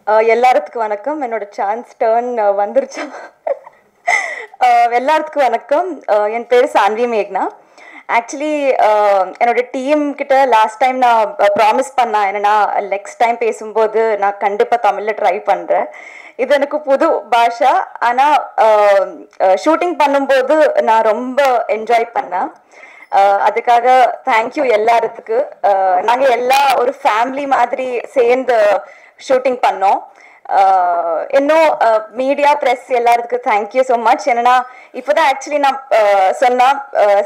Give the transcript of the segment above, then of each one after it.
எல்லாருக்கும் வணக்கம். என்னோட சான்ஸ் டர்ன் வந்துருச்சா? எல்லாருக்கும் வணக்கம். என் பேர் சான்வி மேக்னா. ஆக்சுவலி என்னோட டீம் கிட்ட லாஸ்ட் டைம் நான் ப்ராமிஸ் பண்ணேன், என்னன்னா நெக்ஸ்ட் டைம் பேசும்போது நான் கண்டிப்பாக தமிழில் ட்ரை பண்ணுறேன். இது எனக்கு புது பாஷா, ஆனால் ஷூட்டிங் பண்ணும்போது நான் ரொம்ப என்ஜாய் பண்ணேன். அதுக்காக தேங்க்யூ எல்லாத்துக்கு. நாங்கள் எல்லா ஒரு ஃபேமிலி மாதிரி சேர்ந்து ஷூட்டிங் பண்ணோம். இன்னும் மீடியா ப்ரெஸ் எல்லாத்துக்கும் தேங்க்யூ ஸோ மச். என்னன்னா இப்போதான் ஆக்சுவலி நான் சொன்னேன்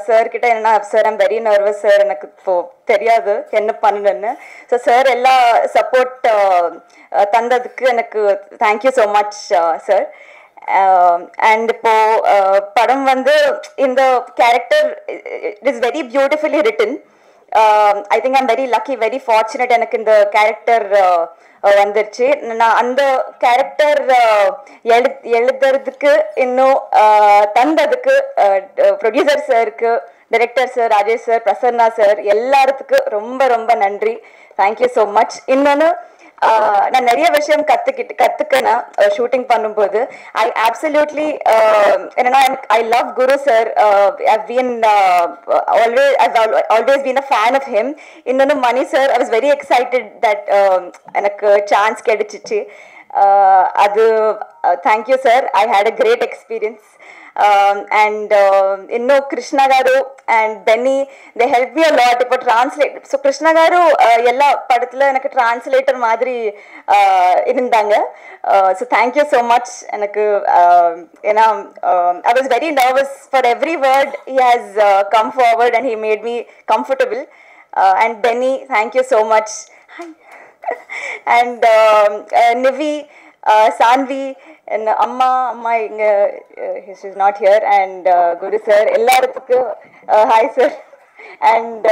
சார் கிட்ட, என்னன்னா sir I'm very nervous sir, எனக்கு இப்போ தெரியாது என்ன பண்ணணுன்னு. ஸோ சார் எல்லா சப்போர்ட் தந்ததுக்கு எனக்கு thank you so much sir. And இப்போ படம் வந்து இந்த character it is very beautifully return. I think I'm very lucky, very fortunate. எனக்கு இந்த கேரக்டர் வந்துருச்சு. நான் அந்த கேரக்டர் எழுதுறதுக்கு இன்னும் தந்ததுக்கு ப்ரொடியூசர் சாருக்கு, director sir, Rajesh sir, Prasanna sir எல்லாத்துக்கும் ரொம்ப ரொம்ப நன்றி. Thank you so much. இன்னொன்று, நான் நிறைய விஷயம் கற்றுக்கினேன் ஷூட்டிங் பண்ணும்போது. ஐ அப்சல்யூட்லி என்னன்னா I love Guru sir. Always been a fan of him. இன்னொன்று Mani sir, I was very excited that எனக்கு சான்ஸ் கிடைச்சிச்சு. அது thank you sir. I had a great experience. And இன்னும் Krishna garu and Benny, they help me a lot. இப்போ translate, so Krishna garu எல்லா படத்தில் எனக்கு translator மாதிரி இருந்தாங்க. So thank you so much. எனக்கு ஏன்னா I was very nervous for every word. He has come forward and he made me comfortable. And Benny, thank you so much. And Nivi, Sanvi, அம்மா இங்க is not here, and Guru sir எல்லாத்துக்கும் hi sir. And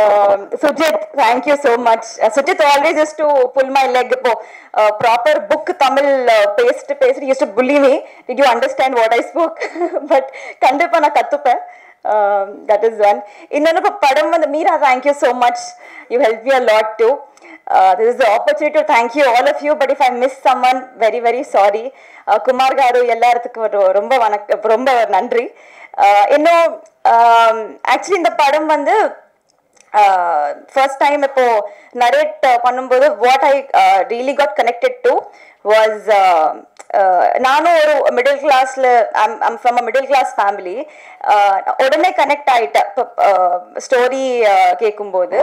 Sujith, thank you so much. Sujith always use to pull my leg. இப்போ proper book Tamil பேசிட்டு use to bully me, did you understand what I spoke? But கண்டிப்பாக நான் கற்றுப்பேன். That is one. இன்னொன்று, இப்போ படம் வந்து Meera, thank you so much. You help me a lot to. This is the opportunity to thank you, all of you, but if I miss someone, very very sorry. Kumar garu எல்லாத்துக்கும் ரொம்ப நன்றி. இன்னும் actually இந்த படம் வந்து ஃபர்ஸ்ட் டைம் இப்போ narrate பண்ணும்போது what I really got connected to was, நானும் ஒரு மிடில் கிளாஸில், I'm from a middle class family. உடனே கனெக்ட் ஆகிட்டேன் ஸ்டோரி கேட்கும்போது.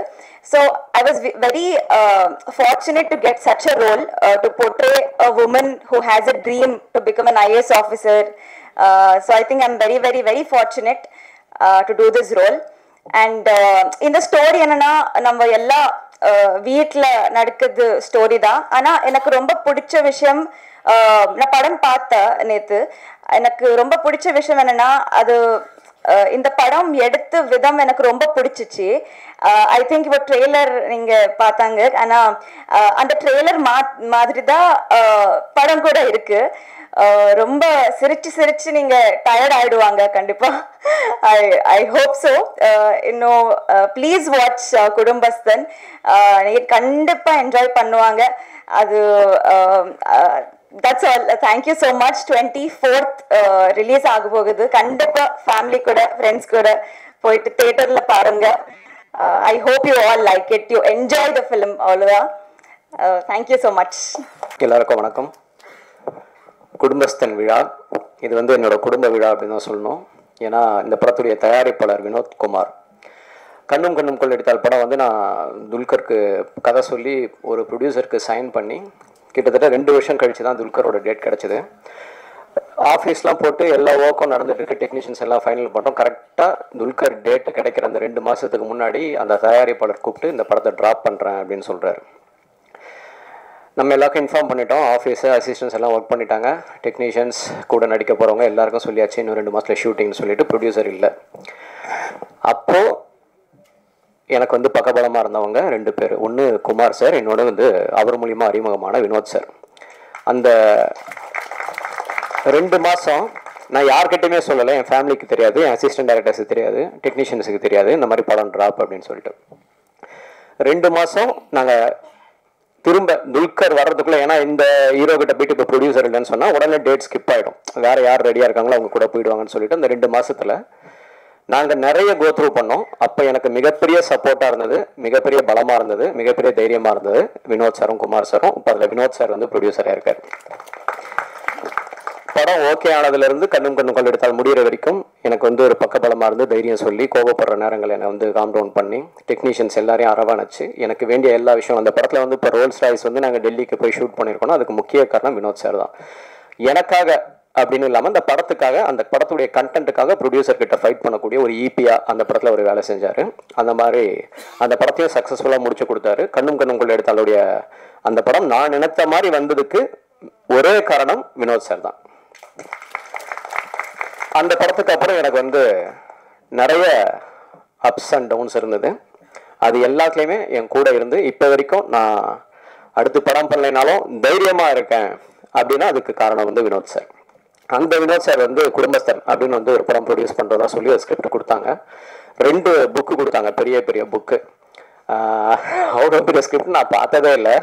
So I was very fortunate to get such a role to portray a woman who has a dream to become an IAS officer. So I think I'm very very very fortunate to do this role. And இந்த story என்னன்னா, நம்ம எல்லா வீட்டில் நடக்குது story தான். ஆனால் எனக்கு ரொம்ப பிடிச்ச விஷயம், நான் படம் பார்த்தேன் நேற்று, எனக்கு ரொம்ப பிடிச்ச விஷயம் என்னன்னா, அது இந்த படம் எடுத்த விதம் எனக்கு ரொம்ப பிடிச்சிச்சு. ஐ திங்க் இப்போ ட்ரெய்லர் நீங்கள் பார்த்தாங்க, ஆனால் அந்த ட்ரெய்லர் மாதிரி தான் படம் கூட இருக்கு. ரொம்ப சிரிச்சு நீங்கள் டயர்ட் ஆகிடுவாங்க கண்டிப்பாக. I hope so. இன்னும் ப்ளீஸ் வாட்ச் குடும்பஸ்தன். நீங்கள் கண்டிப்பாக என்ஜாய் பண்ணுவாங்க. அது that's all. Thank you so much. 24th release ஆக போகுது. கண்டிப்பாக ஃபேமிலி கூட, ஃப்ரெண்ட்ஸ் கூட போயிட்டு தேட்டரில் பாருங்க. I hope you all like it, you enjoy the film. அவ்வளோதான். Thank you so much. எல்லாருக்கும் வணக்கம். குடும்பஸ்தன் விழா, இது வந்து என்னோட குடும்ப விழா அப்படின்னு தான் சொல்லணும். ஏன்னா இந்த படத்துடைய தயாரிப்பாளர் வினோத்குமார். கண்ணும் கண்ணும் கொள்ளடித்தால் படம் வந்து நான் துல்கருக்கு கதை சொல்லி ஒரு ப்ரொடியூசருக்கு சைன் பண்ணி கிட்டத்தட்ட 2 வருஷம் கழித்து தான் துல்கரோட டேட் கிடச்சிது. ஆஃபீஸ்லாம் போட்டு எல்லா ஒர்க்கும் நடந்துட்டுருக்கு, டெக்னீஷியன்ஸ் எல்லாம் ஃபைனல் பண்ணுறோம். கரெக்டாக துல்கர் டேட் கிடைக்கிற அந்த 2 மாதத்துக்கு முன்னாடி அந்த தயாரிப்பாளர் கூப்பிட்டு இந்த படத்தை ட்ராப் பண்ணுறேன் அப்படின்னு சொல்கிறாரு. நம்ம எல்லாருக்கும் இன்ஃபார்ம் பண்ணிட்டோம். ஆஃபீஸு அசிஸ்டன்ஸ் எல்லாம் ஒர்க் பண்ணிட்டாங்க. டெக்னீஷியன்ஸ் கூட நடிக்க போகிறவங்க எல்லாருக்கும் சொல்லியாச்சு, இன்னும் 2 மாதத்தில் ஷூட்டிங்னு சொல்லிட்டு ப்ரொடியூசர் இல்லை. அப்போது எனக்கு வந்து பக்கபலமாக இருந்தவங்க 2 பேர். ஒன்று குமார் சார், இன்னொன்று வந்து அவர் மூலிமா அறிமுகமான வினோத் சார். அந்த 2 மாதம் நான் யார்கிட்டையுமே சொல்லலை. என் ஃபேமிலிக்கு தெரியாது, என் அசிஸ்டன்ட் டைரக்டர்ஸுக்கு தெரியாது, டெக்னீஷியன்ஸுக்கு தெரியாது இந்த மாதிரி படம் ட்ராப் அப்படின்னு சொல்லிட்டு. 2 மாதம் நாங்கள் திரும்ப துல்கர் வர்றதுக்குள்ள, ஏன்னா இந்த ஹீரோ கிட்ட போயிட்டு இப்போ ப்ரொடியூசர் இல்லைன்னு சொன்னால் உடனே டேட் ஸ்கிப் ஆகிடும், வேற யார் ரெடியாக இருக்காங்களோ அவங்க கூட போயிடுவாங்கன்னு சொல்லிட்டு அந்த 2 மாசத்துல நாங்கள் நிறைய கோத்ரூ பண்ணோம். அப்போ எனக்கு மிகப்பெரிய சப்போர்ட்டாக இருந்தது, மிகப்பெரிய பலமாக இருந்தது, மிகப்பெரிய தைரியமாக இருந்தது வினோத் சாரும் குமார் சாரும். இப்போ அதில் வினோத் சார் வந்து ப்ரொடியூசராக இருக்கார். படம் ஓகே ஆனதுலேருந்து கண்ணும் கண்ணும் எடுத்தால் முடிகிற வரைக்கும் எனக்கு வந்து ஒரு பக்கபலமாக இருந்து தைரியம் சொல்லி, கோபப்படுற நேரங்கள் என்னை வந்து காம் டவுன் பண்ணி, டெக்னீஷியன்ஸ் எல்லாரையும் அரவணைச்சு எனக்கு வேண்டிய எல்லா விஷயம். அந்த படத்தில் வந்து இப்போ ரோல்ஸ் ராய்ஸ் வந்து நாங்கள் டெல்லிக்கு போய் ஷூட் பண்ணியிருக்கோம். அதுக்கு முக்கிய காரணம் வினோத் சார் தான். எனக்காக அப்படின்னு இல்லாமல் அந்த படத்துக்காக, அந்த படத்துடைய கண்டென்ட்டுக்காக ப்ரொடியூசர் கிட்ட ஃபைட் பண்ணக்கூடிய ஒரு ஈபியா அந்த படத்தில் ஒரு வேலை செஞ்சார். அந்த மாதிரி அந்த படத்தையும் சக்ஸஸ்ஃபுல்லாக முடிச்சு கொடுத்தாரு. கண்ணும் கண்ணும் எடுத்தாலுடைய அந்த படம் நான் நினைத்த மாதிரி வந்ததுக்கு ஒரே காரணம் வினோத் சார் தான். அந்த படத்துக்கு அப்புறம் எனக்கு வந்து நிறைய அப்ஸ் அண்ட் டவுன்ஸ் இருந்தது. அது எல்லாத்துலேயுமே என் கூட இருந்து இப்போ வரைக்கும் நான் அடுத்து படம் பண்ணலைனாலும் தைரியமாக இருக்கேன் அப்படின்னா அதுக்கு காரணம் வந்து வினோத் சார். அந்த வினோத் சார் வந்து குடும்பஸ்தன் அப்படின்னு வந்து ஒரு படம் ப்ரொடியூஸ் பண்ணுறதா சொல்லி ஒரு ஸ்கிரிப்ட் கொடுத்தாங்க. 2 புக்கு கொடுத்தாங்க, பெரிய பெரிய புக்கு. அவ்வளோ பெரிய ஸ்கிரிப்ட் நான் பார்த்ததே இல்லை.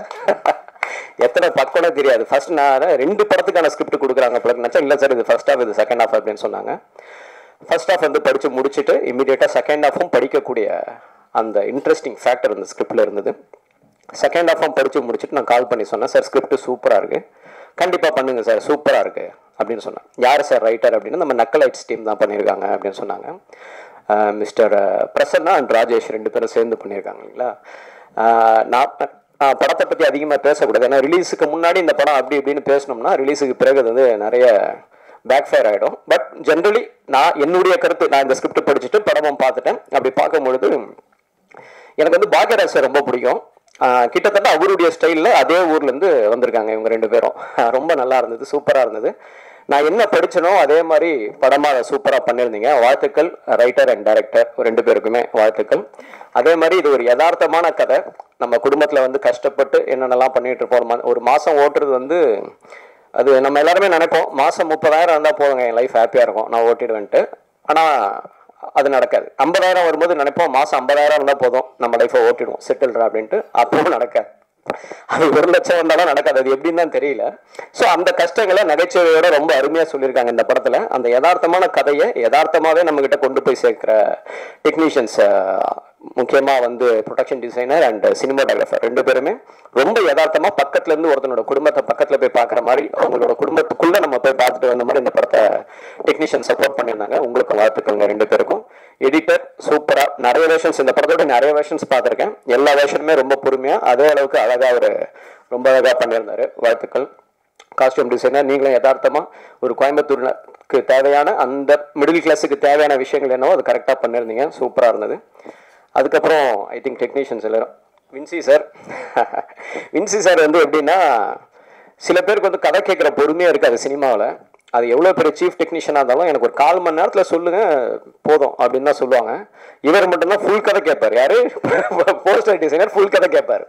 எத்தனை பக்கம்னு தெரியாது. ஃபர்ஸ்ட் நான் 2 படத்துக்கான ஸ்கிரிப்ட் கொடுக்குறாங்க பிள்ளைங்க நினச்சா, இல்லை சார் இது ஃபர்ஸ்ட் ஹாஃப் இது செகண்ட் ஹாஃப் அப்படின்னு சொன்னாங்க. ஃபர்ஸ்ட் ஹாஃப் வந்து படித்து முடிச்சுட்டு இமீடியட்டாக செகண்ட் ஹாஃபும் படிக்கக்கூடிய அந்த இன்ட்ரெஸ்டிங் ஃபேக்டர் இந்த ஸ்கிரிப்டில் இருந்தது. செகண்ட் ஹாஃபும் படித்து முடிச்சுட்டு நான் கால் பண்ணி சொன்னேன், சார் ஸ்கிரிப்ட் சூப்பராக இருக்குது, கண்டிப்பாக பண்ணுங்கள் சார், சூப்பராக இருக்குது அப்படின்னு சொன்னேன். யார் சார் ரைட்டர் அப்படின்னு, நம்ம நக்கலைட்ஸ் டீம் தான் பண்ணியிருக்காங்க அப்படின்னு சொன்னாங்க. மிஸ்டர் பிரசன்னா அண்ட் ராஜேஷ் 2 பேரும் சேர்ந்து பண்ணியிருக்காங்க இல்லைங்களா. நான் படத்தை பற்றி அதிகமாக பேசக்கூடாது, ஏன்னா ரிலீஸுக்கு முன்னாடி இந்த படம் அப்படி இப்படின்னு பேசணும்னா ரிலீஸுக்கு பிறகு வந்து நிறைய பேக் ஃபயர் ஆகிடும். பட் ஜென்ரலி நான் என்னுடைய கருத்து, நான் இந்த ஸ்கிரிப்ட் படிச்சுட்டு படமும் பார்த்துட்டேன். அப்படி பார்க்கும்பொழுது எனக்கு வந்து பாக்யராஜ் சார் ரொம்ப பிடிக்கும். கிட்டத்தட்ட அவருடைய ஸ்டைலில் அதே ஊர்லேருந்து வந்திருக்காங்க இவங்க 2 பேரும். ரொம்ப நல்லா இருந்தது, சூப்பராக இருந்தது. நான் என்ன படித்தனோ அதே மாதிரி படமாக அதை சூப்பராக பண்ணியிருந்தீங்க. வாழ்த்துக்கள் ரைட்டர் அண்ட் டைரக்டர் 2 பேருக்குமே வாழ்த்துக்கள். அதே மாதிரி இது ஒரு யதார்த்தமான கதை. நம்ம குடும்பத்தில் வந்து கஷ்டப்பட்டு என்னென்னலாம் பண்ணிகிட்டு இருப்போம். ஒரு மாதம் ஓட்டுறது வந்து அது நம்ம எல்லாருமே நினைப்போம், மாதம் 30,000 இருந்தால் போதுங்க என் லைஃப் ஹாப்பியாக இருக்கும், நான் ஓட்டிடுவேன்ட்டு. ஆனால் அது நடக்காது. 50,000 வரும்போது நினைப்போம், மாதம் 50,000 இருந்தால் போதும் நம்ம லைஃப்பை ஓட்டிடுவோம், செட்டில்ரா அப்படின்ட்டு. அப்பவும் நடக்காது. அது 1,00,000 வந்தாலும் நடக்காது. அது எப்படின்னு தான் தெரியல. ஸோ அந்த கஷ்டங்களை நகைச்சுவையோட ரொம்ப அருமையாக சொல்லியிருக்காங்க இந்த படத்தில். அந்த யதார்த்தமான கதையை யதார்த்தமாகவே நம்மக்கிட்ட கொண்டு போய் சேர்க்குற டெக்னீஷியன்ஸ், முக்கியமாக வந்து ப்ரொடக்ஷன் டிசைனர் அண்ட் சினிமாட்டோகிராஃபர் 2 பேருமே ரொம்ப யதார்த்தமாக பக்கத்துலேருந்து ஒருத்தனோட குடும்பத்தை பக்கத்தில் போய் பார்க்குற மாதிரி, அவங்களோட குடும்பத்துக்குள்ளே நம்ம போய் பார்த்துட்டு வந்த மாதிரி இந்த படத்தை டெக்னீஷியன் சப்போர்ட் பண்ணியிருந்தாங்க. உங்களுக்கு வாழ்த்துக்கள்ங்க 2 பேருக்கும். எடிட்டர் சூப்பராக, நிறைய வேர்ஷன்ஸ் இந்த படத்தோட நிறைய வேர்ஷன்ஸ் பார்த்துருக்கேன். எல்லா வேர்ஷனுமே ரொம்ப பொறுமையாக அதே அளவுக்கு அழகாக ரொம்ப அழகாக பண்ணியிருந்தாரு. வாழ்த்துக்கள். காஸ்டியூம் டிசைனர் நீங்களும் யதார்த்தமாக ஒரு கோயம்புத்தூருக்கு தேவையான அந்த மிடில் கிளாஸுக்கு தேவையான விஷயங்கள் என்னவோ அது கரெக்டாக பண்ணியிருந்தீங்க, சூப்பராக இருந்தது. அதுக்கப்புறம் ஐ திங்க் டெக்னீஷியன்ஸ் எல்லாரும் வின்சி சார் வந்து எப்படின்னா, சில பேருக்கு வந்து கதை கேட்குற பொறுமையாக இருக்காது சினிமாவில். அது எவ்வளோ பெரிய சீஃப் டெக்னீஷியனாக இருந்தாலும் எனக்கு ஒரு 1/4 மணி நேரத்தில் சொல்லுங்கள் போதும் அப்படின்னு தான் சொல்லுவாங்க. இவர் மட்டும்தான் ஃபுல் கதை கேட்பார். யார்? போஸ்டர் டிசைனர் ஃபுல் கதை கேட்பார்.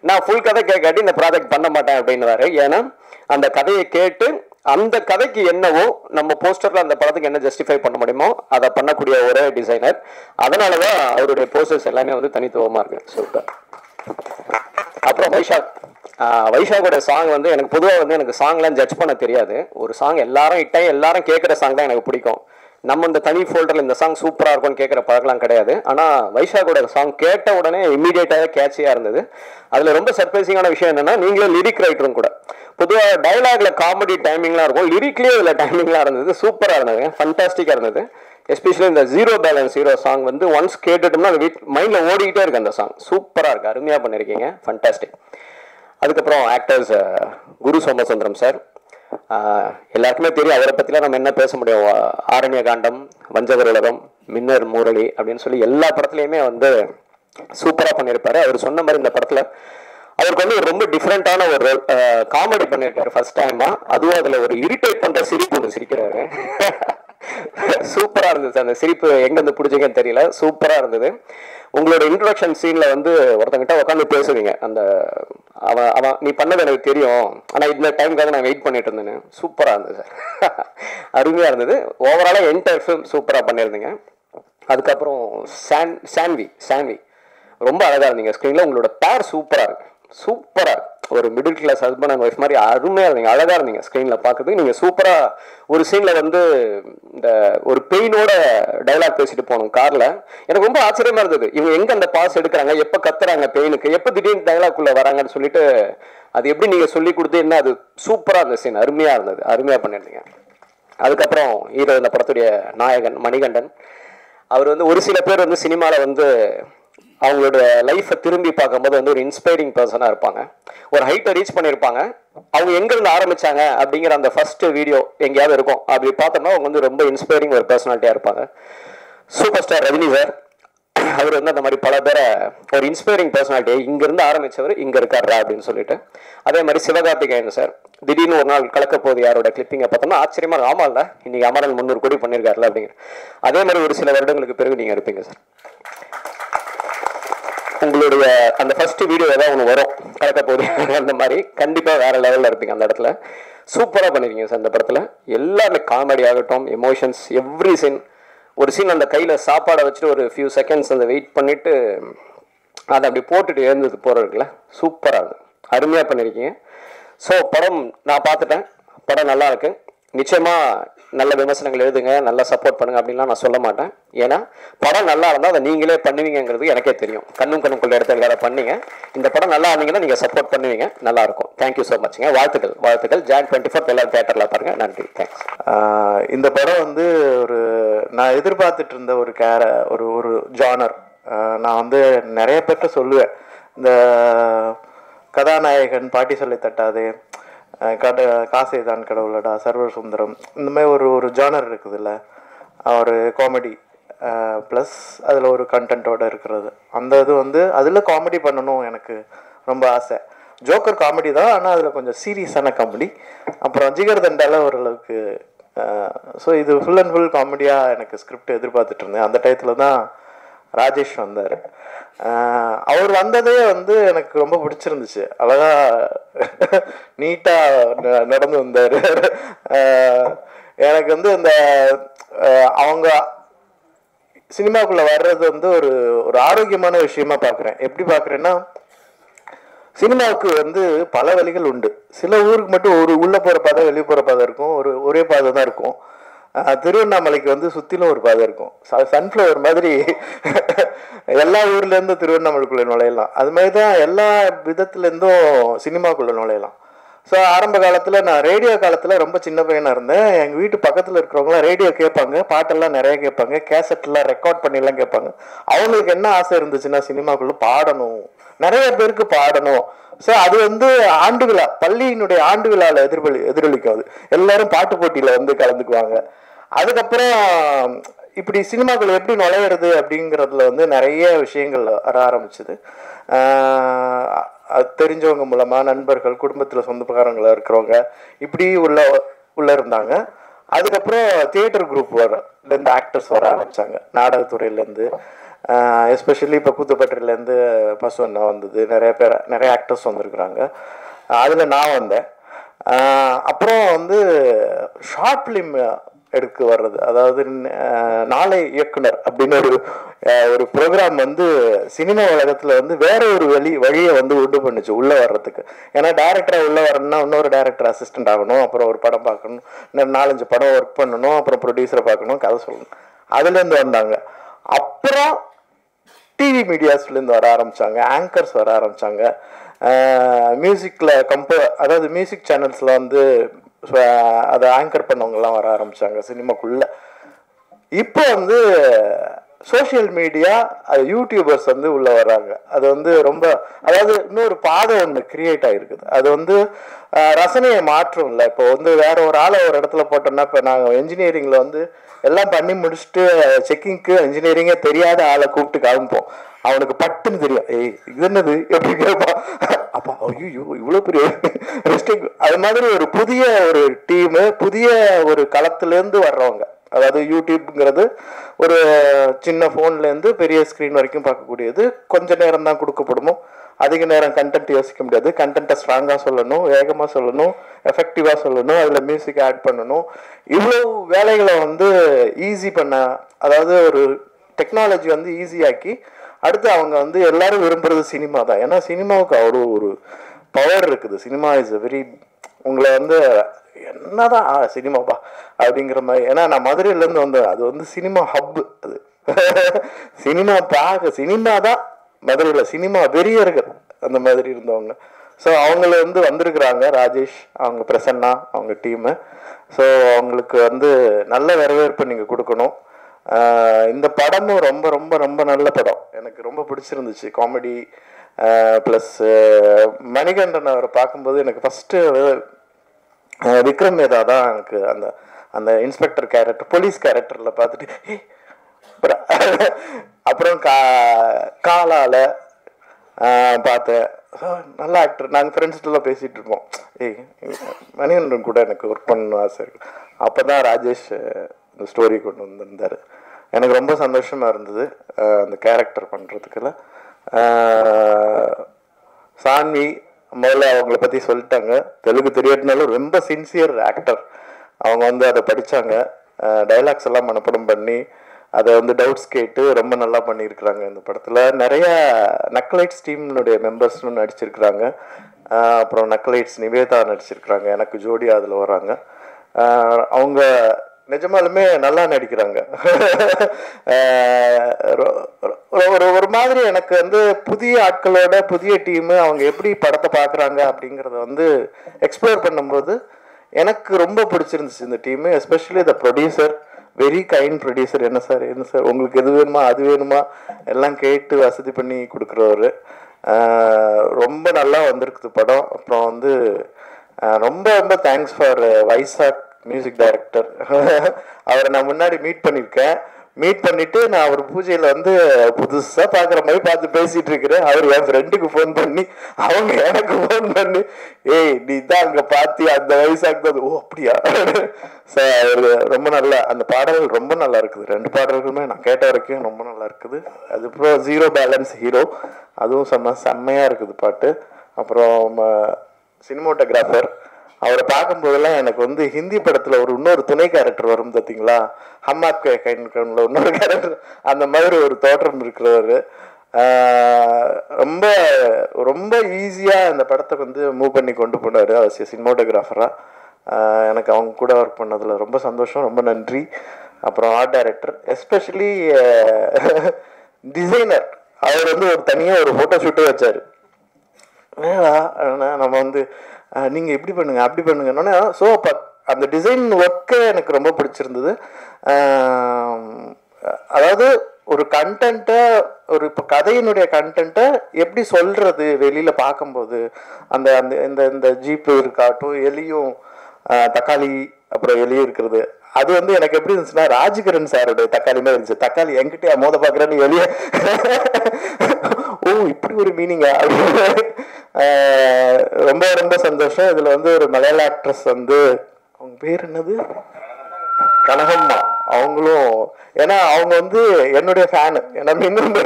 நான் ஃபுல் கதை கேட்காட்டி இந்த ப்ராஜெக்ட் பண்ண மாட்டேன் அப்படின்னுவாரு. ஏன்னா அந்த கதையை கேட்டு அந்த கதைக்கு என்னவோ நம்ம போஸ்டரில் அந்த படத்துக்கு என்ன ஜஸ்டிஃபை பண்ண முடியுமோ அதை பண்ணக்கூடிய ஒரே டிசைனர். அதனால தான் அவருடைய போஸ்டர்ஸ் எல்லாமே வந்து தனித்துவமாக இருக்குது. சூப்பர். அப்புறம் வைஷாகோட சாங் வந்து எனக்கு பொதுவாக வந்து எனக்கு சாங்லாம் ஜட்ஜ் பண்ண தெரியாது. ஒரு சாங் எல்லாரும் இட்டாயும் எல்லாரும் கேட்குற சாங் தான் எனக்கு பிடிக்கும். நம்ம இந்த தனி ஃபோல்டரில் இந்த சாங் சூப்பராக இருக்கும்னு கேட்குற பழக்கலாம் கிடையாது. ஆனால் வைஷாகோட சாங் கேட்ட உடனே இம்மீடியட்டாக கேட்சியாக இருந்தது. அதில் ரொம்ப சர்ப்ரைசிங்கான விஷயம் என்னென்னா, நீங்களே லிரிக் ரைட்டரும் கூட. பொதுவாக டைலாகில் காமெடி டைமிங்லாம் இருக்கும், லிரிக்லேயே இதில் டைமிங்லாம் இருந்தது. சூப்பராக இருந்தது, ஃபண்டாஸ்டிக்காக இருந்தது. எஸ்பெஷலி இந்த ஜீரோ பேலன்ஸ் ஹீரோ சாங் வந்து ஒன்ஸ் கேட்டுட்டோம்னா அது மைண்டில் ஓடிக்கிட்டே இருக்கு. அந்த சாங் சூப்பராக இருக்குது, அருமையாக பண்ணியிருக்கீங்க, ஃபண்டாஸ்டிக். அதுக்கப்புறம் ஆக்டர்ஸ் குரு சோமசுந்தரம் சார், எல்லாருக்குமே தெரியும் அவரை பற்றிலாம் நம்ம என்ன பேச முடியும். ஆரண்ய காண்டம், வஞ்சகர் உலகம், மின்னர் முரளி அப்படின்னு சொல்லி எல்லா படத்துலையுமே வந்து சூப்பராக பண்ணியிருப்பாரு. அவர் சொன்ன மாதிரி இந்த படத்தில் அவருக்கு வந்து ரொம்ப டிஃப்ரெண்ட்டான ஒரு காமெடி பண்ணியிருக்காரு ஃபர்ஸ்ட் டைமா. அதுவும் அதில் ஒரு இரிட்டேட் பண்ணுற சிரிப்பு ஒன்று சிரிக்கிறாரு. சூப்பராக இருந்தது. அந்த சிரிப்பு எங்கேருந்து பிடிச்சிங்கன்னு தெரியல, சூப்பராக இருந்தது. உங்களோட இன்ட்ரோடக்ஷன் சீனில் வந்து ஒருத்தங்கிட்ட உட்காந்து பேசுவீங்க. அந்த அவன் நீ பண்ணது எனக்கு தெரியும், ஆனால் இந்த டைமுக்காக நான் வெயிட் பண்ணிட்டு இருந்தேன்னு. சூப்பராக இருந்தது சார், அருமையாக இருந்தது. ஓவராலாக என்டையர் ஃபிலிம் சூப்பராக பண்ணியிருந்தீங்க. அதுக்கப்புறம் சான்வி ரொம்ப அழகாக இருந்தீங்க ஸ்க்ரீனில். உங்களோட பேர் சூப்பராக இருக்கு, சூப்பராக இருக்கு. ஒரு middle class husband and wife மாதிரி அருமையாக இருந்தீங்க, அழகாக இருந்தீங்க ஸ்க்ரீனில் பார்க்குறதுக்கு. நீங்கள் சூப்பராக ஒரு சீனில் வந்து இந்த ஒரு பெயினோட டைலாக் பேசிட்டு போகணும் காரில். எனக்கு ரொம்ப ஆச்சரியமாக இருந்தது, இவங்க எங்கே அந்த பாஸ் எடுக்கிறாங்க, எப்போ கத்துறாங்க பெயினுக்கு, எப்போ திடீர்னு டைலாக்குள்ளே வராங்கன்னு சொல்லிட்டு அது எப்படி நீங்கள் சொல்லி கொடுத்து என்ன அது சூப்பராக இருந்த சீன், அருமையாக இருந்தது, அருமையாக பண்ணியிருந்தீங்க. அதுக்கப்புறம் ஹீரோ இந்த படத்துடைய நாயகன் மணிகண்டன், அவர் வந்து ஒரு சில பேர் வந்து சினிமாவில் வந்து அவங்களோட லைஃப்பை திரும்பி பார்க்கும்போது வந்து ஒரு இன்ஸ்பைரிங் பர்சனாக இருப்பாங்க, ஒரு ஹைட்டை ரீச் பண்ணியிருப்பாங்க. அவங்க எங்கேருந்து ஆரம்பித்தாங்க அப்படிங்கிற அந்த ஃபஸ்ட்டு வீடியோ எங்கேயாவது இருக்கும், அப்படி பார்த்தோம்னா அவங்க வந்து ரொம்ப இன்ஸ்பைரிங் ஒரு பர்சனாலிட்டியாக இருப்பாங்க. சூப்பர் ஸ்டார் ரஜினி சார், அவர் வந்து அந்த மாதிரி பல பேரை ஒரு இன்ஸ்பைரிங் பர்சனாலிட்டியை இங்கேருந்து ஆரம்பித்தவர் இங்கே இருக்காரா அப்படின்னு சொல்லிட்டு. அதே மாதிரி சிவகார்த்திகேயன் சார், திடீர்னு ஒரு நாள் கலக்க போது யாரோட கிளிப்பிங்கை பார்த்தோம்னா ஆச்சரியமாக, ஆமாம்ல இன்னைக்கு அமரன் 300 கோடி பண்ணியிருக்காருல அப்படிங்கிற. அதே மாதிரி ஒரு சில வருடங்களுக்கு பிறகு நீங்கள் இருப்பீங்க சார். உங்களுடைய அந்த ஃபர்ஸ்ட் வீடியோ ஏதாவது ஒன்று வரும் கலக்க போது அந்த மாதிரி, கண்டிப்பாக வேற லெவலில் இருப்பீங்க அந்த இடத்துல. சூப்பராக பண்ணிருக்கீங்க சார் அந்த படத்தில். எல்லாமே காமெடி ஆகட்டும், எமோஷன்ஸ், எவ்ரி சீன். ஒரு சீன் அந்த கையில் சாப்பாடை வச்சுட்டு ஒரு ஃபியூ செகண்ட்ஸ் அந்த வெயிட் பண்ணிவிட்டு அதை அப்படி போட்டுட்டு எழுந்தது போகிறதுக்குல சூப்பராக இருக்குது, அருமையாக பண்ணியிருக்கீங்க. ஸோ படம் நான் பார்த்துட்டேன், படம் நல்லா இருக்கு. நிச்சயமாக நல்ல விமர்சனங்கள் எழுதுங்க, நல்லா சப்போர்ட் பண்ணுங்க அப்படின்லாம் நான் சொல்ல மாட்டேன். ஏன்னா படம் நல்லா இருந்தால் அதை நீங்களே பண்ணுவீங்கிறது எனக்கே தெரியும். கண்ணும் கண்ணுக்குள்ள இடத்துல பண்ணீங்க. இந்த படம் நல்லா இருந்தீங்கன்னா நீங்கள் சப்போர்ட் பண்ணுவீங்க, நல்லா இருக்கும். தேங்க்யூ ஸோ மச்ங்க, வாழ்த்துக்கள் வாழ்த்துக்கள். Jan 24 எல்லாரும் தேட்டரில் பாருங்க. நன்றி, தேங்க்ஸ். இந்த படம் வந்து ஒரு நான் எதிர்பார்த்துட்டு இருந்த ஒரு ஒரு ஜானர். நான் வந்து நிறைய பேர்கிட்ட சொல்லுவேன், இந்த கதாநாயகன் பாட்டி சொல்லி தட்டாதே, காசே தான் கடவுளடா, சர்வர் சுந்தரம், இந்த மாதிரி ஒரு ஜானர் இருக்குதுல்ல, ஒரு காமெடி ப்ளஸ் அதில் ஒரு கண்டென்ட்டோடு இருக்கிறது. அந்த இது வந்து அதில் காமெடி பண்ணணும் எனக்கு ரொம்ப ஆசை. ஜோக்கர் காமெடி தான், ஆனால் அதில் கொஞ்சம் சீரியஸான காமெடி. அப்புறம் ஜிகர் தண்டால ஓரளவுக்கு. ஸோ இது ஃபுல் அண்ட் ஃபுல் காமெடியாக எனக்கு ஸ்கிரிப்ட் எதிர்பார்த்துட்டு இருந்தேன். அந்த டயத்தில் தான் ராஜேஷ் வந்தார். அவர் வந்ததே வந்து எனக்கு ரொம்ப பிடிச்சிருந்துச்சு, அழகா நீட்டாக நடந்து வந்தார். எனக்கு வந்து இந்த அவங்க சினிமாக்குள்ளே வர்றது வந்து ஒரு ஆரோக்கியமான விஷயமா பார்க்குறேன். எப்படி பார்க்குறேன்னா, சினிமாவுக்கு வந்து பல வழிகள் உண்டு. சில ஊருக்கு மட்டும் உள்ளே போகிற பாதை வெளியே போகிற பாதை இருக்கும், ஒரே பாதை தான் இருக்கும். திருவண்ணாமலைக்கு வந்து சுற்றிலும் ஒரு பாதை இருக்கும். சன்ஃப்ளவர் மாதிரி எல்லா ஊர்லேருந்தும் திருவண்ணாமலைக்குள்ளே நுழையலாம். அது மாதிரி தான் எல்லா விதத்துலேருந்தும் சினிமாக்குள்ளே நுழையலாம். ஸோ ஆரம்ப காலத்தில் நான் ரேடியோ காலத்தில் ரொம்ப சின்ன பையனாக இருந்தேன். எங்கள் வீட்டு பக்கத்தில் இருக்கிறவங்களாம் ரேடியோ கேட்பாங்க, பாட்டெல்லாம் நிறைய கேட்பாங்க, கேசட்லாம் ரெக்கார்ட் பண்ணிலாம் கேட்பாங்க. அவங்களுக்கு என்ன ஆசை இருந்துச்சுன்னா சினிமாக்குள்ளே பாடணும், நிறைய பேருக்கு பாடணும். ஸோ அது வந்து ஆண்டு விழா, பள்ளியினுடைய ஆண்டு விழாவில் எதிரொலிக்கும். அது எல்லாரும் பாட்டு போட்டியில் வந்து கலந்துக்குவாங்க. அதுக்கப்புறம் இப்படி சினிமாக்கள் எப்படி நுழையிறது அப்படிங்கிறதுல வந்து நிறைய விஷயங்கள் வர ஆரம்பிச்சுது. தெரிஞ்சவங்க மூலமாக, நண்பர்கள், குடும்பத்தில் சொந்தக்காரங்களாக இருக்கிறவங்க இப்படி உள்ள இருந்தாங்க. அதுக்கப்புறம் தியேட்டர் குரூப் இருந்து ஆக்டர்ஸ் வர ஆரம்பித்தாங்க, நாடகத்துறையிலேருந்து. எஸ்பெஷலி இப்போ கூத்துப்பட்டிலேருந்து பசுவண்ணா வந்தது, நிறைய ஆக்டர்ஸ் வந்திருக்கிறாங்க. அதில் நான் வந்தேன். அப்புறம் வந்து ஷார்ட் ஃபிலிம் எடுக்க வர்றது, அதாவது நாளை இயக்குனர் அப்படின்னு ஒரு ப்ரோக்ராம் வந்து சினிமா உலகத்தில் வந்து வேற ஒரு வழியை வந்து உண்டு பண்ணுச்சு உள்ளே வர்றதுக்கு. ஏன்னா டைரக்டராக உள்ளே வரணும்னா இன்னொரு டைரக்டர் அசிஸ்டன்ட் ஆகணும், அப்புறம் ஒரு படம் பார்க்கணும், 4-5 படம் ஒர்க் பண்ணணும், அப்புறம் ப்ரொடியூசரை பார்க்கணும், கதை சொல்லணும். அதுலேருந்து வந்தாங்க. அப்புறம் டிவி மீடியாஸ்லேருந்து வர ஆரம்பித்தாங்க, ஆங்கர்ஸ் வர ஆரம்பித்தாங்க, மியூசிக்கில் அதாவது மியூசிக் சேனல்ஸில் வந்து அதை ஆங்கர் பண்ணவங்கலாம் வர ஆரம்பித்தாங்க சினிமாக்குள்ளே. இப்போ வந்து சோஷியல் மீடியா, யூடியூபர்ஸ் வந்து உள்ளே வர்றாங்க. அது வந்து ரொம்ப, அதாவது இன்னொரு பாதை ஒன்று கிரியேட் ஆகிருக்குது. அது வந்து ரசனையை மாற்றம் இல்லை. இப்போ வந்து வேற ஒரு ஆளை ஒரு இடத்துல போட்டோம்னா, இப்போ நாங்கள் என்ஜினியரிங்கில் வந்து எல்லாம் பண்ணி முடிச்சுட்டு செக்கிங்க்கு என்ஜினியரிங்கே தெரியாத ஆளை கூப்பிட்டு காமிப்போம். அவனுக்கு பட்டுன்னு தெரியும், இது என்னது எப்படி கேட்பான். அப்போ ஐயோ இவ்வளோ பெரிய மிஸ்டேக். அது மாதிரி ஒரு புதிய ஒரு டீமு, புதிய ஒரு களத்துலேருந்து வர்றவங்க. அதாவது யூடியூப்ங்கிறது ஒரு சின்ன ஃபோன்லேருந்து பெரிய ஸ்க்ரீன் வரைக்கும் பார்க்கக்கூடியது. கொஞ்ச நேரம் தான் கொடுக்கப்படுமோ, அதிக நேரம் கண்டென்ட் யோசிக்க முடியாது. கண்டென்ட்டை ஸ்ட்ராங்காக சொல்லணும், வேகமாக சொல்லணும், எஃபெக்டிவாக சொல்லணும், அதில் மியூசிக் ஆட் பண்ணணும். இவ்வளோ வேலைகளை வந்து ஈஸி பண்ண, அதாவது ஒரு டெக்னாலஜி வந்து ஈஸியாக்கி அடுத்து அவங்க வந்து எல்லாரும் விரும்புகிறது சினிமா தான். ஏன்னா சினிமாவுக்கு அவ்வளோ ஒரு பவர் இருக்குது. சினிமா இஸ் வெரி உங்களை வந்து என்னதான் சினிமாப்பா அப்படிங்கிற மாதிரி. ஏன்னா நான் மதுரையிலேருந்து வந்தேன். அது வந்து சினிமா ஹப்பு. அது சினிமா சினிமா தான் மதுரையில் சினிமா வெறியர்கள் அந்த மாதிரி இருந்தவங்க. ஸோ அவங்கள வந்து வந்திருக்கிறாங்க ராஜேஷ், அவங்க பிரசன்னா, அவங்க டீமு. ஸோ அவங்களுக்கு வந்து நல்ல வரவேற்பு நீங்கள் கொடுக்கணும். இந்த படமும் ரொம்ப ரொம்ப ரொம்ப நல்ல படம், எனக்கு ரொம்ப பிடிச்சிருந்துச்சு. காமெடி ப்ளஸ் மணிகண்டன் அவரை பார்க்கும்போது எனக்கு ஃபஸ்ட்டு விக்ரம் மேதா தான் எனக்கு அந்த அந்த இன்ஸ்பெக்டர் கேரக்டர், போலீஸ் கேரக்டரில் பார்த்துட்டு அப்புறம் காலால் பார்த்தேன். நல்ல ஆக்டர். நாங்கள் ஃப்ரெண்ட்ஸ்கிட்டலாம் பேசிகிட்டு இருப்போம், மணிகண்டன் கூட எனக்கு ஒர்க் பண்ணணும் ஆசை இருக்கு. அப்போ தான் ராஜேஷ் இந்த ஸ்டோரி கொண்டு வந்திருந்தார். எனக்கு ரொம்ப சந்தோஷமாக இருந்தது அந்த கேரக்டர் பண்ணுறதுக்குள்ள. சான்வி முதல்ல அவங்கள பற்றி சொல்லிட்டாங்க. தெலுங்கு தெரியாட்டினாலும் ரொம்ப சின்சியர் ஆக்டர். அவங்க வந்து அதை படித்தாங்க, டைலாக்ஸ் எல்லாம் மனப்படம் பண்ணி அதை வந்து டவுட்ஸ் கேட்டு ரொம்ப நல்லா பண்ணியிருக்கிறாங்க. இந்த படத்தில் நிறைய நக்லைட்ஸ் டீம்னுடைய மெம்பர்ஸ்னு நடிச்சிருக்கிறாங்க. அப்புறம் நக்லைட்ஸ் நிவேதா நடிச்சிருக்கிறாங்க, எனக்கு ஜோடி அதில் வராங்க. அவங்க நிஜமாலுமே நல்லா நடிக்கிறாங்க. ஒரு மாதிரி எனக்கு வந்து புதிய ஆட்களோட புதிய டீமு அவங்க எப்படி படத்தை பார்க்குறாங்க அப்படிங்கிறத வந்து எக்ஸ்ப்ளோர் பண்ணும்போது எனக்கு ரொம்ப பிடிச்சிருந்துச்சு இந்த team. Especially the producer, very kind producer. என்ன சார் உங்களுக்கு எது வேணுமா அது வேணுமா எல்லாம் கேட்டு வசதி பண்ணி கொடுக்குறவர். ரொம்ப நல்லா வந்திருக்குது படம். அப்புறம் வந்து ரொம்ப ரொம்ப thanks for Vaisakh music director. அவரை நான் முன்னாடி மீட் பண்ணியிருக்கேன். மீட் பண்ணிவிட்டு நான் அவர் பூஜையில் வந்து புதுசாக பார்க்குற மாதிரி பார்த்து பேசிகிட்டு இருக்கிறேன். அவர் என் ஃப்ரெண்டுக்கு ஃபோன் பண்ணி அவங்க எனக்கு ஃபோன் பண்ணி, நீ தான் அங்கே பார்த்தி அந்த வைசாக் தான். ஓ அப்படியா சார். ரொம்ப நல்லா அந்த பாடல்கள் ரொம்ப நல்லா இருக்குது. 2 பாடல்களுமே நான் கேட்ட வரைக்கும் ரொம்ப நல்லா இருக்குது. அதுக்கப்புறம் ஜீரோ பேலன்ஸ் ஹீரோ, அதுவும் செம்மையாக இருக்குது பாட்டு. அப்புறம் சினிமோட்டோகிராஃபர், அவரை பார்க்கும்போதெல்லாம் எனக்கு வந்து ஹிந்தி படத்தில் இன்னொரு துணை கேரக்டர் வரும் பார்த்தீங்களா, ஹம்மாத் கைன்ல இன்னொரு கேரக்டர், அந்த மாதிரி ஒரு தோற்றம் இருக்கிறவர். ரொம்ப ரொம்ப ஈஸியாக இந்த படத்தை வந்து மூவ் பண்ணி கொண்டு போனார் அவர் சினிமோட்டோகிராஃபராக. எனக்கு அவங்க கூட ஒர்க் பண்ணதில் ரொம்ப சந்தோஷம், ரொம்ப நன்றி. அப்புறம் ஆர்ட் டைரக்டர், எஸ்பெஷலி டிசைனர், அவர் வந்து ஒரு தனியாக ஒரு ஃபோட்டோ ஷூட்டே வச்சார். நம்ம வந்து நீங்கள் இப்படி பண்ணுங்க அப்படி பண்ணுங்கன்னா, ஸோ அப்போ அந்த டிசைன் ஒர்க்கே எனக்கு ரொம்ப பிடிச்சிருந்தது. அதாவது ஒரு கண்டென்ட்டை, ஒரு இப்போ கதையினுடைய கண்டென்ட்டை எப்படி சொல்கிறது வெளியில் பார்க்கும்போது, அந்த அந்த இந்த இந்த ஜீப்பு இருக்காட்டும், எலியும் தக்காளி அப்புறம் எலியும் இருக்கிறது, அது வந்து எனக்கு எப்படி இருந்துச்சுன்னா ராஜ்கிரண் சாருடைய தக்காளி மாதிரி இருந்துச்சு. தக்காளி என்கிட்ட மோத பார்க்குறேன்னு எலிய, ஓ இப்படி ஒரு மீனிங்கா அப்படின்னு ரொம்ப ரொம்ப சந்தோஷம். இதில் வந்து ஒரு மலையாள ஆக்ட்ரஸ் வந்து, அவங்க பேர் என்னது, கனகம்மா, அவங்களும், ஏன்னா அவங்க வந்து என்னுடைய ஃபேனு. ஏன்னா இன்னும்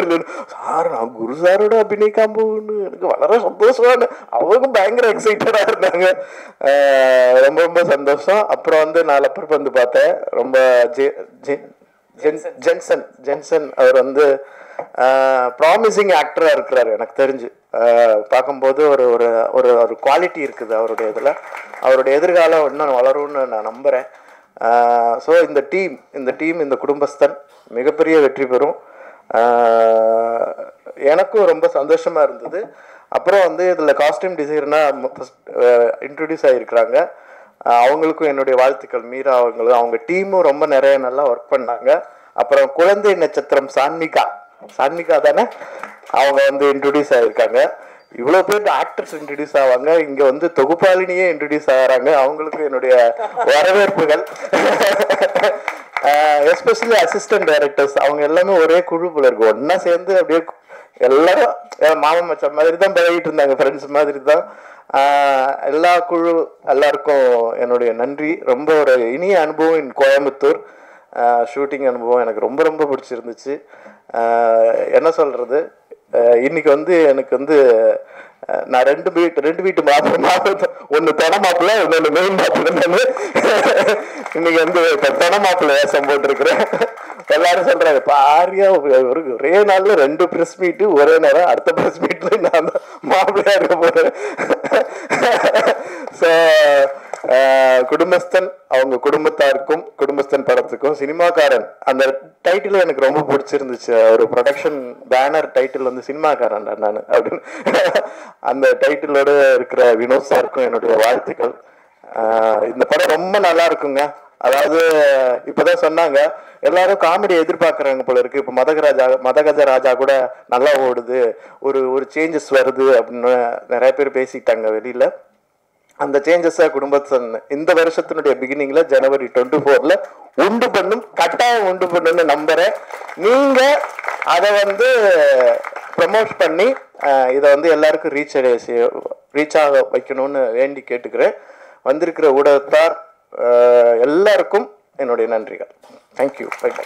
சார் நான் குரு சாரோட அபிநயிக்காம போகணுன்னு எனக்கு வளர சந்தோஷமானு அவங்க பயங்கர எக்ஸைட்டடாக இருந்தாங்க. ரொம்ப ரொம்ப சந்தோஷம். அப்புறம் வந்து நான் லப்பர் வந்து பார்த்தேன். ரொம்ப ஜென்சன் அவர் வந்து ப்ராமிசிங் ஆக்டராக இருக்கிறாரு எனக்கு தெரிஞ்சு. பார்க்கும்போது ஒரு ஒரு ஒரு ஒரு குவாலிட்டி இருக்குது அவருடைய இதில். அவருடைய எதிர்காலம் இன்னும் வளரும்னு நான் நம்புகிறேன். ஸோ இந்த டீம் இந்த குடும்பஸ்தன் மிகப்பெரிய வெற்றி பெறும். எனக்கும் ரொம்ப சந்தோஷமாக இருந்தது. அப்புறம் வந்து இதில் காஸ்டியூம் டிசைனர்னால் ஃபஸ்ட் இன்ட்ரடியூஸ் ஆகியிருக்கிறாங்க. அவங்களுக்கும் என்னுடைய வாழ்த்துக்கள். மீரா அவங்களும் அவங்க டீமும் ரொம்ப நிறைய நல்லா ஒர்க் பண்ணாங்க. அப்புறம் குழந்தை நட்சத்திரம் சான்மிகா தானே, அவங்க வந்து இன்ட்ரடியூஸ் ஆகியிருக்காங்க. இவ்வளோ பேர் ஆக்டர்ஸ் இன்ட்ரடியூஸ் ஆவாங்க, இங்கே வந்து தொகுப்பாளினியே இன்ட்ரடியூஸ் ஆகிறாங்க. அவங்களுக்கு என்னுடைய வரவேற்புகள். எஸ்பெஷலி அசிஸ்டன்ட் டைரக்டர்ஸ், அவங்க எல்லாமே ஒரே குழு போல இருக்கு, ஒன்றா சேர்ந்து அப்படியே எல்லாரும் மாமன் மச்ச மாதிரி தான் பழகிட்டு இருந்தாங்க, ஃப்ரெண்ட்ஸ் மாதிரி தான். எல்லா குழு எல்லாருக்கும் என்னுடைய நன்றி. ரொம்ப ஒரு இனிய அனுபவம் இன் கோயம்புத்தூர். ஷூட்டிங் அனுபவம் எனக்கு ரொம்ப ரொம்ப பிடிச்சிருந்துச்சு. என்ன சொல்கிறது, இன்னைக்கு வந்து எனக்கு வந்து நான் ரெண்டு வீட்டு மாப்பிள்ளை, ஒன்று தென மாப்பிள்ளை, இன்னொன்று மெயின் மாப்பிள்ளை. நான் இன்னைக்கு வந்து தென மாப்பிள்ளை வேஷம் போட்டிருக்கிறேன். எல்லாரும் சொல்றாரு இப்போ ஆரியா ஒரே நாள்ல 2 ப்ரெஸ் மீட்டு ஒரே நேரம், அடுத்த ப்ரெஸ் மீட்ல நான் மாப்பிள்ளையா இருக்க போறேன். ஸோ குடும்பஸ்தன் அவங்க குடும்பத்தாருக்கும் குடும்பஸ்தன் படத்துக்கும் சினிமாக்காரன் அந்த டைட்டில் எனக்கு ரொம்ப பிடிச்சிருந்துச்சு. ஒரு ப்ரொடக்ஷன் பேனர் டைட்டில் வந்து சினிமாக்காரன் நான் அப்படின்னு அந்த டைட்டிலோட இருக்கிற வினோத் சாருக்கும் என்னுடைய வாழ்த்துக்கள். இந்த படம் ரொம்ப நல்லா இருக்குங்க. அதாவது இப்பதான் சொன்னாங்க எல்லாரும் காமெடி எதிர்பார்க்கறாங்க போல இருக்கு. இப்போ மதகஜ ராஜா கூட நல்லா ஓடுது, ஒரு சேஞ்சஸ் வருது அப்படின்னு நிறைய பேர் பேசிட்டாங்க வெளியில. அந்த சேஞ்சஸை குடும்பத்தின் இந்த வருஷத்தினுடைய பிகினிங்ல ஜனவரி 24ல உண்டு பண்ணும், கட்டாயம் உண்டு பண்ணுன்னு நம்புறேன். நீங்க அதை வந்து ப்ரமோட் பண்ணி இதை வந்து எல்லாருக்கும் ரீச் ஆக வைக்கணும்னு வேண்டி கேட்டுக்கிறேன். வந்திருக்கிற ஊடகத்தார் எல்லாருக்கும் என்னுடைய நன்றிகள். தேங்க்யூ. Bye by.